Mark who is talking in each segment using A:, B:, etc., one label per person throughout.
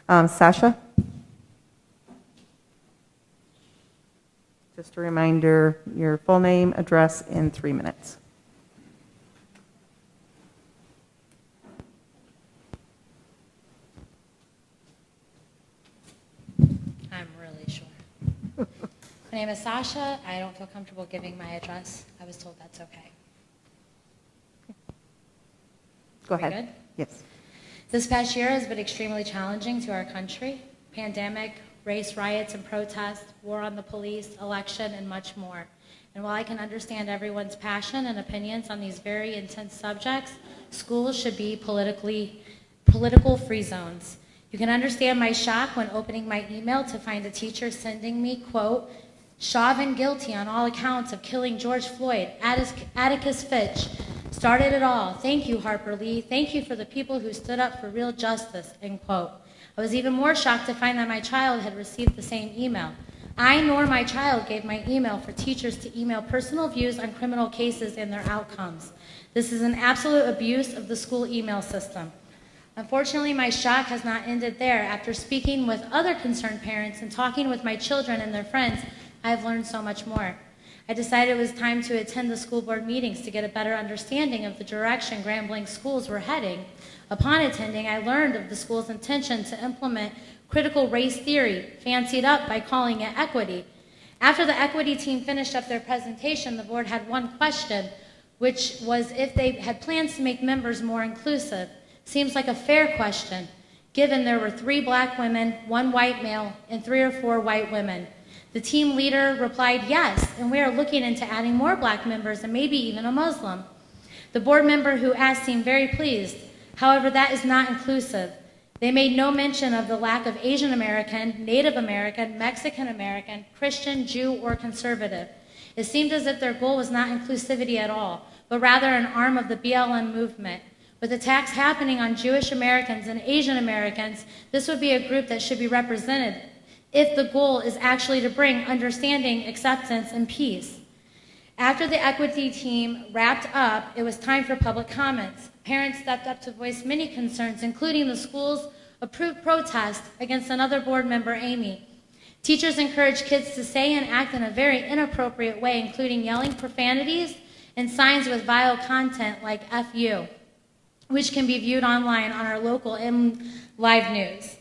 A: Sasha? Just a reminder, your full name, address in 3 minutes.
B: I'm really sure. My name is Sasha. I don't feel comfortable giving my address. I was told that's okay.
A: Go ahead.
B: Good?
A: Yes.
B: This past year has been extremely challenging to our country. Pandemic, race riots and protests, war on the police, election, and much more. And while I can understand everyone's passion and opinions on these very intense subjects, schools should be political free zones. You can understand my shock when opening my email to find a teacher sending me, quote, Chauvin guilty on all accounts of killing George Floyd, Atticus Finch, started it all. Thank you, Harper Lee. Thank you for the people who stood up for real justice, end quote. I was even more shocked to find that my child had received the same email. I nor my child gave my email for teachers to email personal views on criminal cases and their outcomes. This is an absolute abuse of the school email system. Unfortunately, my shock has not ended there. After speaking with other concerned parents and talking with my children and their friends, I have learned so much more. I decided it was time to attend the school board meetings to get a better understanding of the direction Grambling schools were heading. Upon attending, I learned of the school's intention to implement critical race theory, fancied up by calling it equity. After the equity team finished up their presentation, the board had one question, which was if they had plans to make members more inclusive. Seems like a fair question, given there were 3 black women, 1 white male, and 3 or 4 white women. The team leader replied, yes, and we are looking into adding more black members and maybe even a Muslim. The board member who asked seemed very pleased. However, that is not inclusive. They made no mention of the lack of Asian American, Native American, Mexican American, Christian, Jew, or conservative. It seemed as if their goal was not inclusivity at all, but rather an arm of the BLM movement. With attacks happening on Jewish Americans and Asian Americans, this would be a group that should be represented if the goal is actually to bring understanding, acceptance, and peace. After the equity team wrapped up, it was time for public comments. Parents stepped up to voice many concerns, including the school's approved protest against another board member, Amy. Teachers encouraged kids to say and act in a very inappropriate way, including yelling profanities and signs with vile content like FU, which can be viewed online on our local and live news.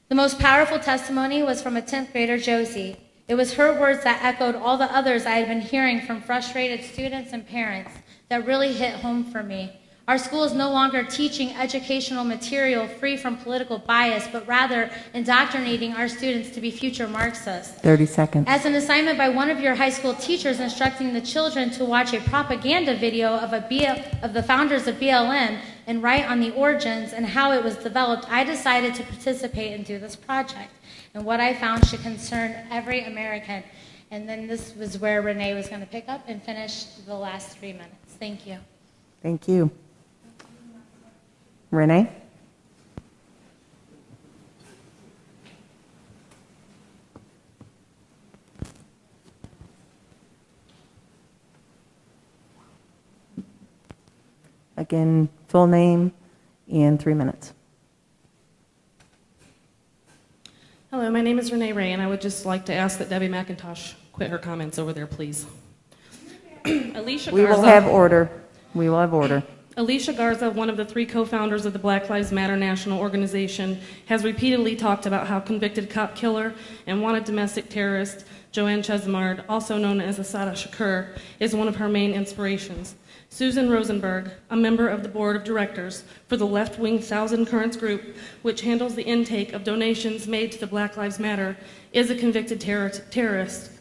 B: The most powerful testimony was from a 10th grader, Josie. It was her words that echoed all the others I had been hearing from frustrated students and parents that really hit home for me. Our school is no longer teaching educational material free from political bias, but rather indoctrinating our students to be future Marxists.
A: 30 seconds.
B: As an assignment by one of your high school teachers instructing the children to watch a propaganda video of the founders of BLM and write on the origins and how it was developed, I decided to participate and do this project. And what I found should concern every American. And then this was where Renee was going to pick up and finish the last 3 minutes. Thank you.
A: Thank you. Renee? Again, full name and 3 minutes.
C: Hello, my name is Renee Ray, and I would just like to ask that Debbie McIntosh quit her comments over there, please. Alicia Garza.
A: We will have order. We will have order.
C: Alicia Garza, one of the 3 co-founders of the Black Lives Matter National Organization, has repeatedly talked about how convicted cop killer and wanted domestic terrorist Joanne Chesmard, also known as Assata Shakur, is one of her main inspirations. Susan Rosenberg, a member of the board of directors for the left-wing Thousand Currents group, which handles the intake of donations made to the Black Lives Matter, is a convicted terrorist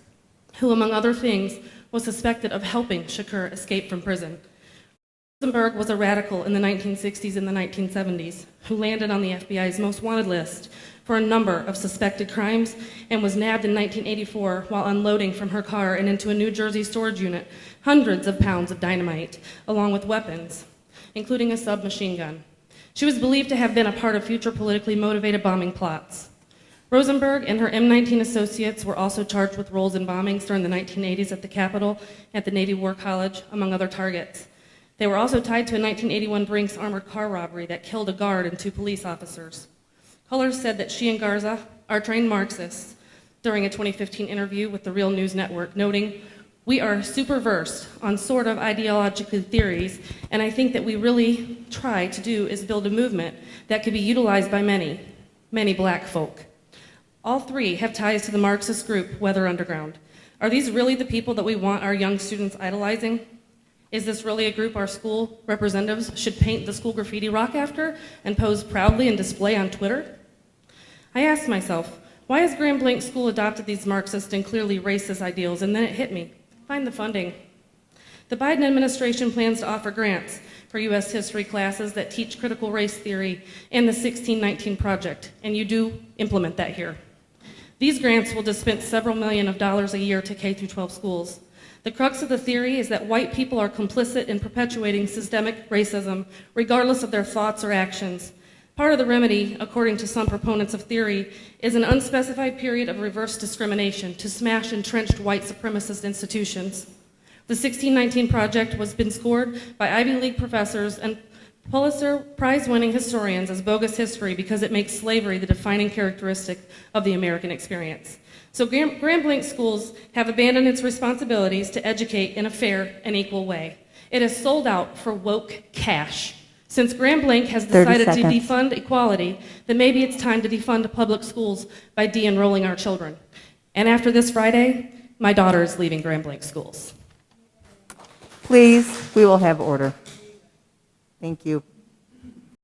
C: who, among other things, was suspected of helping Shakur escape from prison. Rosenberg was a radical in the 1960s and the 1970s who landed on the FBI's most wanted list for a number of suspected crimes and was nabbed in 1984 while unloading from her car and into a New Jersey storage unit hundreds of pounds of dynamite, along with weapons, including a submachine gun. She was believed to have been a part of future politically motivated bombing plots. Rosenberg and her M19 associates were also charged with roles in bombings during the 1980s at the Capitol, at the Navy War College, among other targets. They were also tied to a 1981 Brinks armored car robbery that killed a guard and 2 police officers. Culler said that she and Garza are trained Marxists during a 2015 interview with the Real News Network, noting, "We are super versed on sort of ideological theories, and I think that we really try to do is build a movement that could be utilized by many, many black folk." All three have ties to the Marxist group, Weather Underground. Are these really the people that we want our young students idolizing? Is this really a group our school representatives should paint the school graffiti rock after and pose proudly and display on Twitter? I asked myself, why has Grand Blanc School adopted these Marxist and clearly racist ideals? And then it hit me. Find the funding. The Biden administration plans to offer grants for U.S. history classes that teach critical race theory and the 1619 Project, and you do implement that here. These grants will dispense several million of dollars a year to K-12 schools. The crux of the theory is that white people are complicit in perpetuating systemic racism, regardless of their thoughts or actions. Part of the remedy, according to some proponents of theory, is an unspecified period of reverse discrimination to smash entrenched white supremacist institutions. The 1619 Project has been scored by Ivy League professors and Pulitzer Prize-winning historians as bogus history because it makes slavery the defining characteristic of the American experience. So Grand Blanc schools have abandoned its responsibilities to educate in a fair and equal way. It has sold out for woke cash. Since Grand Blanc has decided to defund equality, then maybe it's time to defund public schools by de-enrolling our children. And after this Friday, my daughter is leaving Grand Blanc schools.
A: Please, we will have order. Thank you.